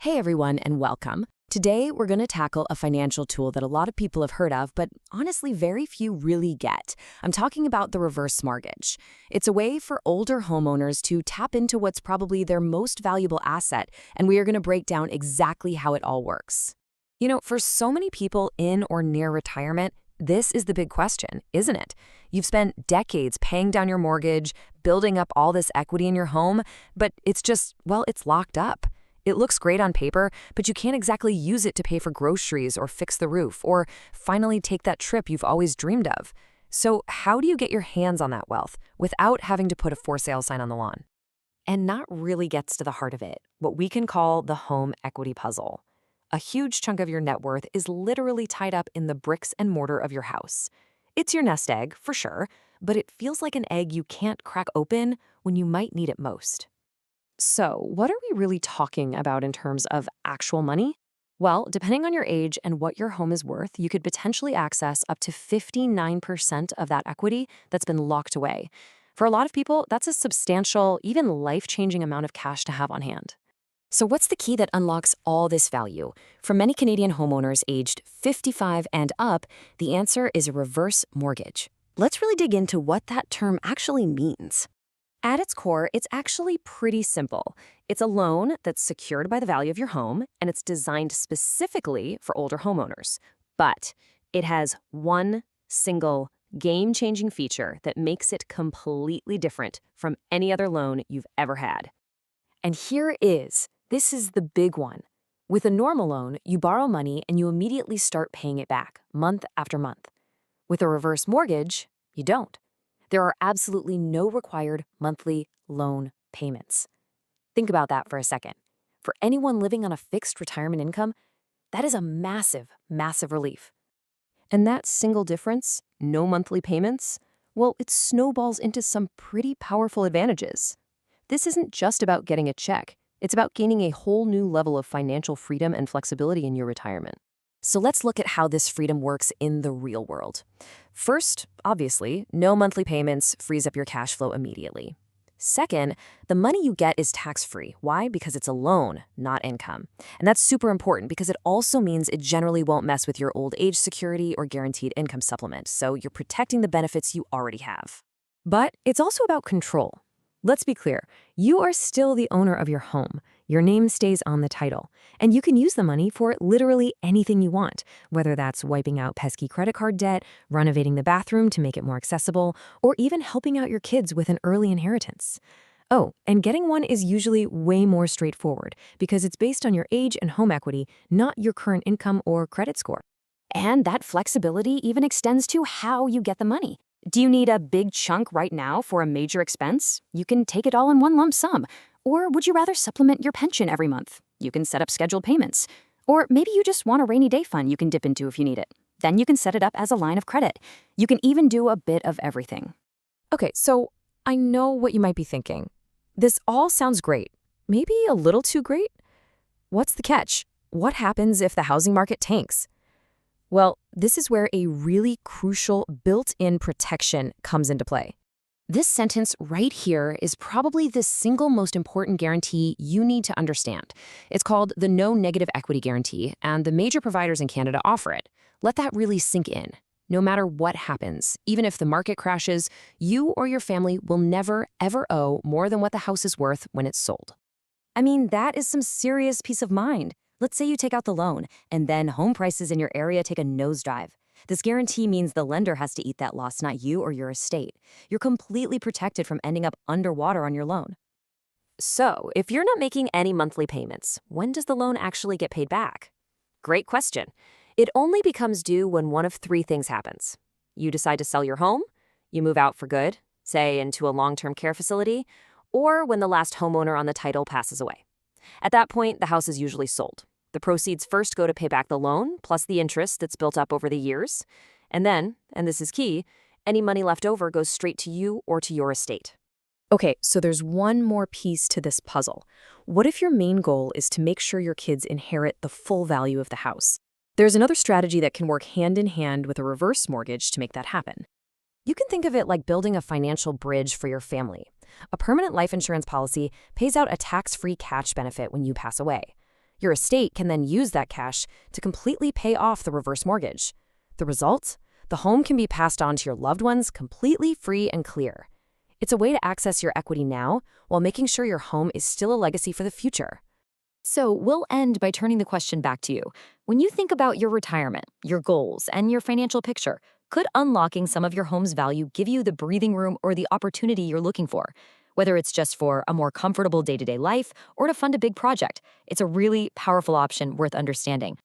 Hey everyone, and welcome. Today, we're going to tackle a financial tool that a lot of people have heard of, but honestly, very few really get. I'm talking about the reverse mortgage. It's a way for older homeowners to tap into what's probably their most valuable asset, and we are going to break down exactly how it all works. For so many people in or near retirement, this is the big question, isn't it? You've spent decades paying down your mortgage, building up all this equity in your home, but it's it's locked up. It looks great on paper, but you can't exactly use it to pay for groceries or fix the roof or finally take that trip you've always dreamed of. So how do you get your hands on that wealth without having to put a for sale sign on the lawn? And that really gets to the heart of it, what we can call the home equity puzzle. A huge chunk of your net worth is literally tied up in the bricks and mortar of your house. It's your nest egg, for sure, but it feels like an egg you can't crack open when you might need it most. So, what are we really talking about in terms of actual money? Well, depending on your age and what your home is worth, you could potentially access up to 59% of that equity that's been locked away. For a lot of people, that's a substantial, even life-changing amount of cash to have on hand. So what's the key that unlocks all this value? For many Canadian homeowners aged 55 and up, the answer is a reverse mortgage. Let's really dig into what that term actually means. At its core, it's actually pretty simple. It's a loan that's secured by the value of your home, and it's designed specifically for older homeowners. But it has one single game-changing feature that makes it completely different from any other loan you've ever had. And here it is. This is the big one. With a normal loan, you borrow money and you immediately start paying it back, month after month. With a reverse mortgage, you don't. There are absolutely no required monthly loan payments. Think about that for a second. For anyone living on a fixed retirement income, that is a massive, massive relief. And that single difference, no monthly payments, well, it snowballs into some pretty powerful advantages. This isn't just about getting a check. It's about gaining a whole new level of financial freedom and flexibility in your retirement. So let's look at how this freedom works in the real world. First, obviously, no monthly payments frees up your cash flow immediately. Second, the money you get is tax-free. Why? Because it's a loan, not income. And that's super important because it also means it generally won't mess with your old age security or guaranteed income supplement, so you're protecting the benefits you already have. But it's also about control. Let's be clear, you are still the owner of your home. Your name stays on the title, and you can use the money for literally anything you want, whether that's wiping out pesky credit card debt, renovating the bathroom to make it more accessible, or even helping out your kids with an early inheritance. Oh, and getting one is usually way more straightforward because it's based on your age and home equity, not your current income or credit score. And that flexibility even extends to how you get the money. Do you need a big chunk right now for a major expense? You can take it all in one lump sum. Or would you rather supplement your pension every month? You can set up scheduled payments. Or maybe you just want a rainy day fund you can dip into if you need it. Then you can set it up as a line of credit. You can even do a bit of everything. Okay, so I know what you might be thinking. This all sounds great. Maybe a little too great? What's the catch? What happens if the housing market tanks? Well, this is where a really crucial built-in protection comes into play. This sentence right here is probably the single most important guarantee you need to understand. It's called the No Negative Equity Guarantee, and the major providers in Canada offer it. Let that really sink in. No matter what happens, even if the market crashes, you or your family will never, ever owe more than what the house is worth when it's sold. I mean, that is some serious peace of mind. Let's say you take out the loan, and then home prices in your area take a nosedive. This guarantee means the lender has to eat that loss, not you or your estate. You're completely protected from ending up underwater on your loan. So, if you're not making any monthly payments, when does the loan actually get paid back? Great question. It only becomes due when one of three things happens. You decide to sell your home, you move out for good, say into a long-term care facility, or when the last homeowner on the title passes away. At that point, the house is usually sold. The proceeds first go to pay back the loan, plus the interest that's built up over the years. And then, and this is key, any money left over goes straight to you or to your estate. Okay, so there's one more piece to this puzzle. What if your main goal is to make sure your kids inherit the full value of the house? There's another strategy that can work hand in hand with a reverse mortgage to make that happen. You can think of it like building a financial bridge for your family. A permanent life insurance policy pays out a tax-free cash benefit when you pass away. Your estate can then use that cash to completely pay off the reverse mortgage. The result? The home can be passed on to your loved ones completely free and clear. It's a way to access your equity now while making sure your home is still a legacy for the future. So we'll end by turning the question back to you. When you think about your retirement, your goals, and your financial picture, could unlocking some of your home's value give you the breathing room or the opportunity you're looking for? Whether it's just for a more comfortable day-to-day life or to fund a big project, it's a really powerful option worth understanding.